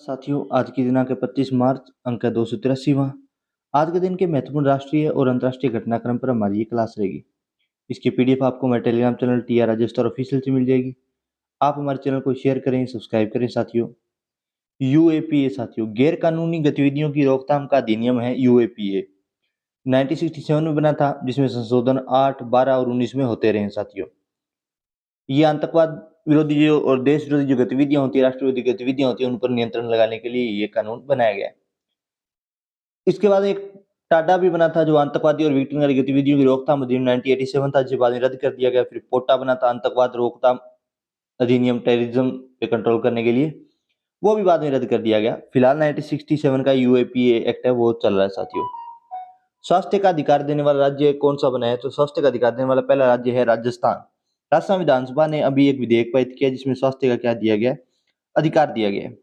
साथियों, आज की दिनांक है 25 मार्च, अंक है 283वां। आज के दिन के महत्वपूर्ण राष्ट्रीय और अंतर्राष्ट्रीय घटनाक्रम पर हमारी ये क्लास रहेगी। इसकी पीडीएफ आपको हमारे Telegram channel T R register official से मिल जाएगी। आप हमारे चैनल को शेयर करें, सब्सक्राइब करें साथियों। यूएपीए साथियों, गैर कानूनी गतिविधियों की रोकथाम का अधिनियम है यूएपीए। 1967 में बना था, जिसमें संशोधन 8, 12 और 19 में होते रहे हैं साथियों। ये आतंकवाद विरोधी जो और देश विरोधी जो गतिविधियां होती है, राष्ट्र विरोधी गतिविधियां होती है, उन पर नियंत्रण लगाने के लिए ये कानून बनाया गया है। इसके बाद एक टाडा भी बना था, जो आतंकवादी और विघटनकारी गतिविधियों की रोकथाम अधिनियम 1987 था, जिसे बाद में रद्द कर दिया गया। फिर पोटा बना था, आतंकवाद रोकथाम अधिनियम, टेररिज्म पे कंट्रोल करने के लिए, वो भी बाद में रद्द कर दिया गया। फिलहाल 1967 का यूएपीए एक्ट है, वो चल रहा है साथियों। स्वास्थ्य का अधिकार देने वाला राज्य कौन सा बना है? तो स्वास्थ्य का अधिकार देने वाला पहला राज्य है राजस्थान। राजस्थान विधानसभा ने अभी एक विधेयक पारित किया, जिसमें स्वास्थ्य का क्या दिया गया, अधिकार दिया गया है।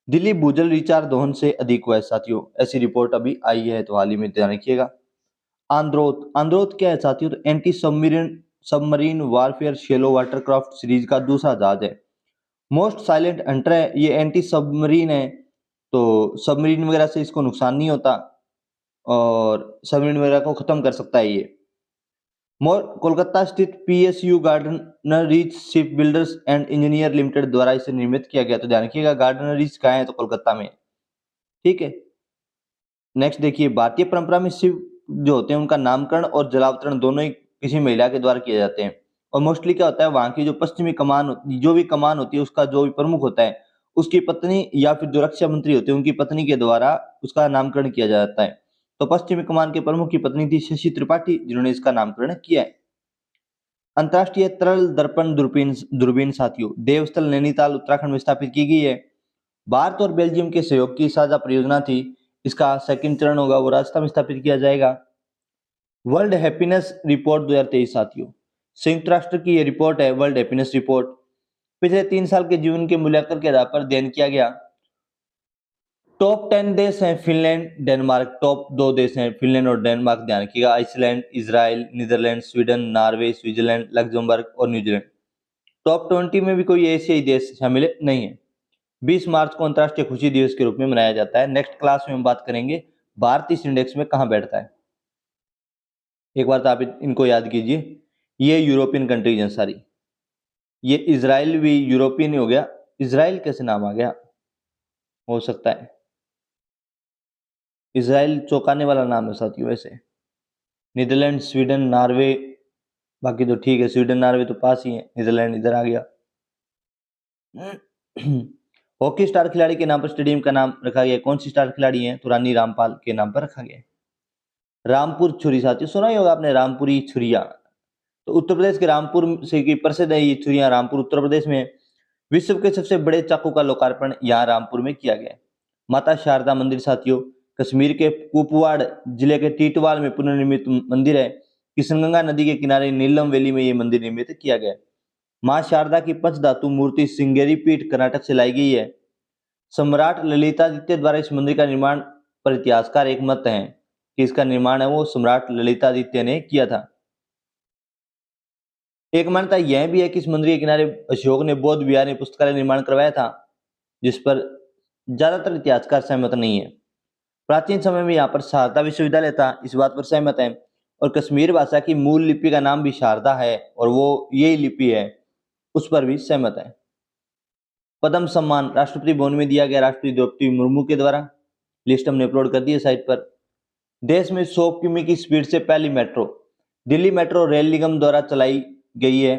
दिल्ली भूजल रिचार्ज दोहन से अधिक हुआ है साथियों, ऐसी रिपोर्ट अभी आई है, तो हाल ही में ध्यान रखिएगा। आंद्रोथ, आंद्रोथ क्या है साथियों? तो anti submarine warfare shallow watercraft series का दूसरा जहाज है। मोस्ट साइलेंट हंटर है, ये एंटी सबमरीन है, तो सबमरीन वगैरह से इसको नुकसान नहीं होता और सबमरीन वगैरह को खत्म कर सकता है ये। कोलकाता स्थित PSU Garden Reach ship builders and engineer limited द्वारा इसे निर्मित किया गया, तो ध्यान रखिएगा गार्डनर रीच कहाँ है? तो कोलकाता में, ठीक है। नेक्स्ट देखिए, भारतीय परंपरा में शिव जो होते हैं उनका नामकरण और जलावतरण दोनों ही किसी महिला के द्वारा किए जाते हैं। और मोस्टली क्या होता है, वहां की जो पश्चिमी कमान जो भी कमान होती है, उसका जो भी प्रमुख होता है, उसकी पत्नी या फिर जो रक्षा मंत्री होते हैं उनकी पत्नी के द्वारा उसका नामकरण किया जाता है। तो पश्चिमी कमान के प्रमुख की पत्नी थी शशि त्रिपाठी, जिन्होंने इसका नामकरण किया है। अंतर्राष्ट्रीय तरल दर्पण दूरबीन दूरबीन साथियों, देवस्थल नैनीताल उत्तराखंड में स्थापित की गई है। भारत और बेल्जियम के सहयोग की साझा परियोजना थी। इसका सेकंड चरण होगा, वो राजस्थान में स्थापित किया जाएगा। वर्ल्ड हैप्पीनेस रिपोर्ट 2023 साथियों, संयुक्त राष्ट्र की ये रिपोर्ट है, वर्ल्ड हैप्पीनेस रिपोर्ट। पिछले 3 साल के जीवन के मूल्यांकन के आधार पर अध्ययन किया गया। टॉप 10 देश हैं फिनलैंड, डेनमार्क। टॉप 2 देश हैं फिनलैंड और डेनमार्क, ध्यान रखिएगा। Iceland, Israel, Netherland, Sweden, Norway, Switzerland, Luxembourg और न्यूजीलैंड। टॉप 20 में भी कोई एशियाई देश शामिल नहीं है। 20 मार्च को अंतर्राष्ट्रीय खुशी दिवस के रूप में मनाया जाता है। नेक्स्ट क्लास में हम बात करेंगे भारत इस इंडेक्स में कहां बैठता है। एक बार तो आप इनको याद कीजिए, ये यूरोपियन कंट्रीज हैं सारी। ये इजराइल भी यूरोपियन ही हो गया। इजराइल कैसे नाम आ गया? हो सकता है, इजराइल चौंकाने वाला नाम है साथियों वैसे। नीदरलैंड, स्वीडन, नॉर्वे, बाकी तो ठीक है। स्वीडन नॉर्वे तो पास ही है, नीदरलैंड इधर आ गया। हॉकी स्टार खिलाड़ी के नाम पर स्टेडियम का नाम रखा गया। कौन सी स्टार खिलाड़ी है? तो रानी रामपाल के नाम पर रखा गया। रामपुर छुरी साथियों, सुना ही होगा आपने, रामपुरी छुरिया। तो उत्तर प्रदेश के रामपुर से की प्रसिद्ध है ये छुरिया। रामपुर उत्तर प्रदेश में विश्व के सबसे बड़े चाकू का लोकार्पण यहाँ रामपुर में किया गया। माता शारदा मंदिर साथियों, कश्मीर के कुपवाड़ जिले के टीटवाल में पुनर्निर्मित मंदिर है। किशनगंगा नदी के किनारे नीलम वैली में ये मंदिर निर्मित किया गया। मां शारदा की पंचधातु मूर्ति श्रृंगेरी पीठ कर्नाटक से लाई गई है। सम्राट ललितादित्य द्वारा इस मंदिर का निर्माण पर इतिहासकार एक मत हैं कि इसका निर्माण है वो सम्राट ललितादित्य ने किया था। एक मान्यता यह भी है कि इस मंदिर के किनारे अशोक ने बौद्ध विहार में पुस्तकालय निर्माण करवाया था, जिस पर ज्यादातर इतिहासकार सहमत नहीं है। प्राचीन समय में यहाँ पर शारदा विश्वविद्यालय था, इस बात पर सहमत है। और कश्मीर भाषा की मूल लिपि का नाम भी शारदा है और वो यही लिपि है, उस पर भी सहमत है। पद्म सम्मान राष्ट्रपति भवन में दिया गया राष्ट्रपति द्रौपदी मुर्मू के द्वारा। लिस्ट हमने अपलोड कर दी है साइट पर। देश में 100 किमी की स्पीड से पहली मेट्रो दिल्ली मेट्रो रेल निगम द्वारा चलाई गई है।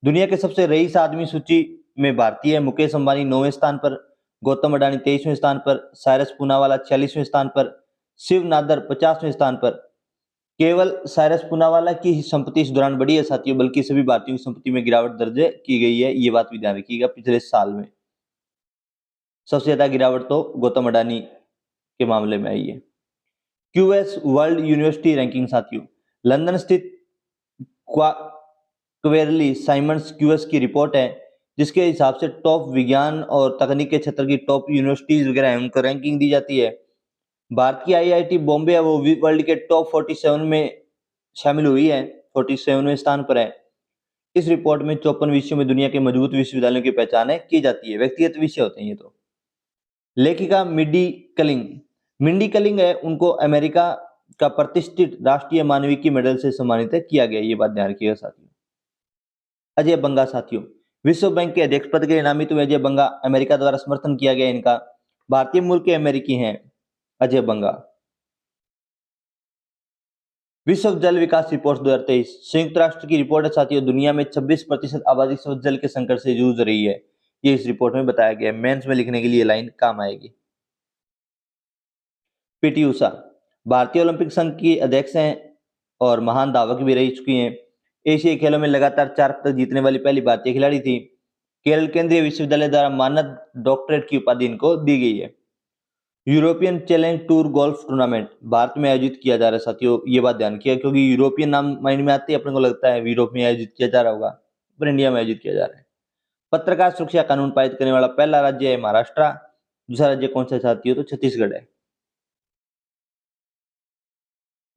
दुनिया के सबसे रईस आदमी सूची में भारतीय मुकेश अंबानी 9वें स्थान पर, गौतम अडानी 23वें स्थान पर, साइरस पूनावाला 46वें स्थान पर, शिव नादर 50वें स्थान पर। केवल साइरस पूनावाला की ही संपत्ति इस दौरान बढ़ी है साथियों, बल्कि सभी भारतीयों की संपत्ति में गिरावट दर्ज की गई है। ये बात भी ध्यान रखिएगा। पिछले साल में सबसे ज्यादा गिरावट तो गौतम अडानी के मामले में आई है। क्यूएस वर्ल्ड यूनिवर्सिटी रैंकिंग साथियों, लंदन स्थित क्वेरली साइमंड्स क्यूएस की रिपोर्ट है, जिसके हिसाब से टॉप विज्ञान और तकनीक के क्षेत्र की टॉप यूनिवर्सिटीज वगैरह है, उनको रैंकिंग दी जाती है। भारत की आईआईटी बॉम्बे है, वो वर्ल्ड के टॉप 47 में शामिल हुई है, 47वें स्थान पर है। इस रिपोर्ट में 54 विषयों में दुनिया के मजबूत विश्वविद्यालयों की पहचान की जाती है। व्यक्तिगत विषय होते हैं ये तो। लेखिका मिंडी कलिंग है, उनको अमेरिका का प्रतिष्ठित राष्ट्रीय मानविकी मेडल से सम्मानित किया गया। ये बात ध्यान रखिएगा साथियों। अजय बंगा साथियों, विश्व बैंक के अध्यक्ष पद के लिए नामित हुए अजय बंगा, अमेरिका द्वारा समर्थन किया गया इनका। भारतीय मूल के अमेरिकी हैं अजय बंगा। विश्व जल विकास रिपोर्ट 2023 संयुक्त राष्ट्र की रिपोर्ट है साथियों। दुनिया में 26% आबादी स्वच्छ जल के संकट से जूझ रही है, ये इस रिपोर्ट में बताया गया है। मेंस में लिखने के लिए लाइन काम आएगी। पीटी उषा भारतीय ओलंपिक संघ की अध्यक्ष हैं और महान धावक भी रह चुकी हैं। एशियाई खेलों में लगातार 4 पदक जीतने वाली पहली भारतीय खिलाड़ी थी। केरल केंद्रीय विश्वविद्यालय द्वारा मानद डॉक्टरेट की उपाधि इनको दी गई है। European challenge tour golf tournament Bharat में आयोजित किया जा रहा है साथियों। ये बात ध्यान किया, क्योंकि यूरोपियन नाम माइंड में आते ही अपने को लगता है यूरोप में आयोजित किया जा रहा होगा, पर इंडिया में आयोजित किया जा रहा है। पत्रकार सुरक्षा कानून पारित करने वाला पहला राज्य है महाराष्ट्र। दूसरा राज्य कौन सा साथियों? तो छत्तीसगढ़ है।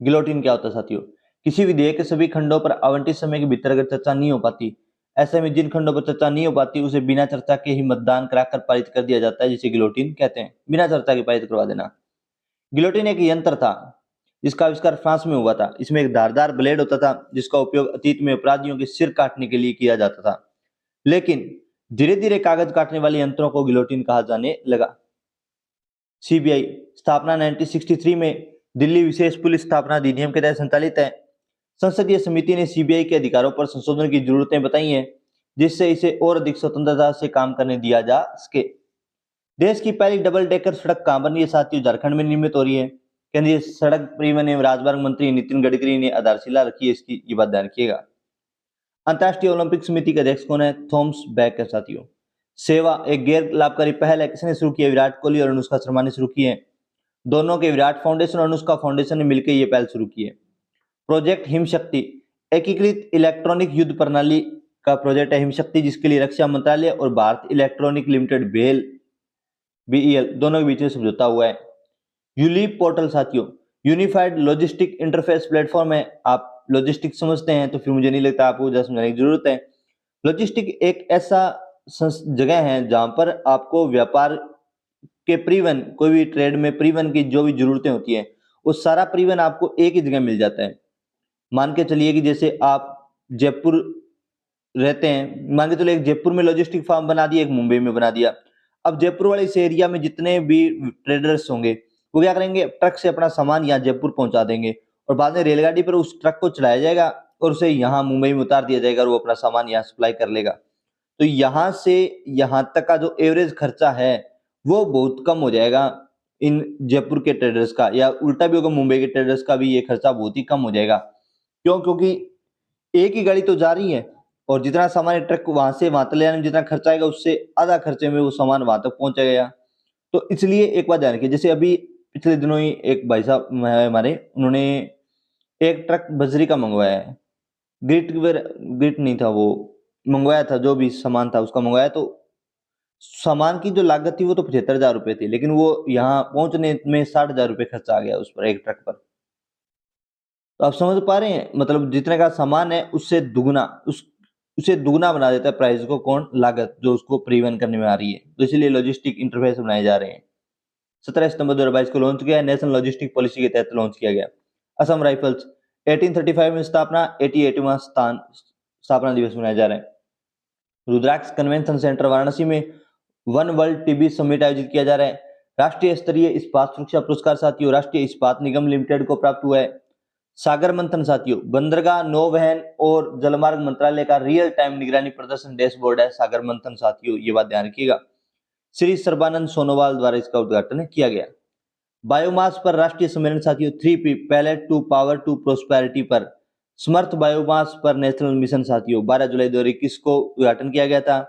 गिलोटिन क्या होता है साथियों? किसी विधेयक के सभी खंडों पर आवंटित समय के भीतर अगर चर्चा नहीं हो पाती, ऐसे में जिन खंडों पर चर्चा नहीं हो पाती उसे बिना चर्चा के ही मतदान कराकर पारित कर दिया जाता है, जिसे गिलोटिन कहते हैं। बिना चर्चा के पारित करवा देना। गिलोटिन एक यंत्र था जिसका आविष्कार फ्रांस में हुआ था। इसमें एक धारदार ब्लेड होता था जिसका उपयोग अतीत में अपराधियों के सिर काटने के लिए किया जाता था, लेकिन धीरे धीरे कागज काटने वाले यंत्रों को गिलोटिन कहा जाने लगा। सीबीआई स्थापना 1963 में दिल्ली विशेष पुलिस स्थापना अधिनियम के तहत संचालित है। संसदीय समिति ने सीबीआई के अधिकारों पर संशोधन की जरूरतें बताई हैं, जिससे इसे और अधिक स्वतंत्रता से काम करने दिया जा सके। देश की पहली डबल डेकर सड़क कहां बन रही है साथियों? झारखंड में निर्मित हो रही है। केंद्रीय सड़क परिवहन एवं राजमार्ग मंत्री नितिन गडकरी ने आधारशिला रखी है इसकी, ये बात ध्यान रखिएगा। अंतर्राष्ट्रीय ओलंपिक समिति के अध्यक्ष कौन है? थॉमस बैक है साथियों। सेवा एक गैर लाभकारी पहल है, किसने शुरू की है? विराट कोहली और अनुष्का शर्मा ने शुरू की है। दोनों के विराट फाउंडेशन और अनुष्का फाउंडेशन ने मिलकर ये पहल शुरू की है। प्रोजेक्ट हिमशक्ति एकीकृत इलेक्ट्रॉनिक युद्ध प्रणाली का प्रोजेक्ट है हिमशक्ति, जिसके लिए रक्षा मंत्रालय और भारत इलेक्ट्रॉनिक लिमिटेड बीईएल दोनों के बीच में समझौता हुआ है। यूलीप पोर्टल साथियों यूनिफाइड लॉजिस्टिक इंटरफेस प्लेटफॉर्म है। आप लॉजिस्टिक समझते हैं तो फिर मुझे नहीं लगता आपको ज्यादा समझाने की जरूरत है। लॉजिस्टिक एक ऐसा जगह है जहां पर आपको व्यापार के परिवहन, कोई भी ट्रेड में परिवहन की जो भी जरूरतें होती है वो सारा परिवहन आपको एक ही जगह मिल जाता है। मान के चलिए कि जैसे आप जयपुर रहते हैं, मान के चलिए एक जयपुर में लॉजिस्टिक फार्म बना दिया, एक मुंबई में बना दिया। अब जयपुर वाले इस एरिया में जितने भी ट्रेडर्स होंगे वो क्या करेंगे? ट्रक से अपना सामान यहाँ जयपुर पहुंचा देंगे और बाद में रेलगाड़ी पर उस ट्रक को चलाया जाएगा और उसे यहाँ मुंबई में उतार दिया जाएगा और वो अपना सामान यहाँ सप्लाई कर लेगा। तो यहाँ से यहाँ तक का जो एवरेज खर्चा है वो बहुत कम हो जाएगा इन जयपुर के ट्रेडर्स का, या उल्टा भी होगा, मुंबई के ट्रेडर्स का भी ये खर्चा बहुत ही कम हो जाएगा। क्यों? क्योंकि एक ही गाड़ी तो जा रही है और जितना सामान ट्रक वहां से वहां तक ले जाने में जितना खर्चा आएगा उससे आधा खर्चे में वो सामान वहां तक पहुंच जाएगा। तो इसलिए एक बात ध्यान रखिए, जैसे अभी पिछले दिनों ही एक भाई साहब हमारे, उन्होंने एक ट्रक बजरी का मंगवाया है। ग्रिट नहीं था, वो मंगवाया था, जो भी सामान था उसका मंगवाया। तो सामान की जो लागत थी वो तो 75,000 रुपए थी, लेकिन वो यहाँ पहुंचने में 60,000 रुपए खर्चा आ गया उस पर, एक ट्रक पर। तो आप समझ पा रहे हैं, मतलब जितने का सामान है उससे दुगना उसे दुगना बना देता है प्राइस को, कौन? लागत, जो उसको परिवहन करने में आ रही है। तो इसीलिए लॉजिस्टिक इंटरफेस बनाए जा रहे हैं। 17 सितंबर 2022 को लॉन्च किया है, नेशनल लॉजिस्टिक पॉलिसी के तहत लॉन्च किया गया। असम राइफल्स 1835 में स्थापना, 88वां स्थापना दिवस मनाया जा रहा है। रुद्राक्ष कन्वेंशन सेंटर वाराणसी में वन वर्ल्ड टीबी समिट आयोजित किया जा रहा है। राष्ट्रीय स्तरीय इस्पात सुरक्षा पुरस्कार साथियों राष्ट्रीय इस्पात निगम लिमिटेड को प्राप्त हुआ है। सागर मंथन साथियों बंदरगाह, नौवहन और जलमार्ग मंत्रालय का रियल टाइम निगरानी प्रदर्शन डैशबोर्ड है सागर मंथन साथियों, ये बात ध्यान रखिएगा। श्री सर्बानंद सोनोवाल द्वारा इसका उद्घाटन किया गया। बायोमास पर राष्ट्रीय सम्मेलन साथियों 3P pellet to power to prosperity पर समर्थ बायोमास पर नेशनल मिशन साथियों 12 जुलाई 2021 को उद्घाटन किया गया था।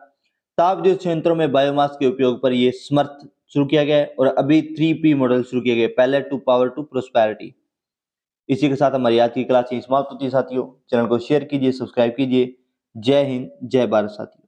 ताप विद्युत संयंत्रों में बायोमास के उपयोग पर यह समर्थ शुरू किया गया है और अभी 3P मॉडल शुरू किया गया, pellet to power to prosperity. इसी के साथ हमारी आज की क्लास समाप्त होती है साथियों। चैनल को शेयर कीजिए, सब्सक्राइब कीजिए। जय हिंद, जय भारत साथियों।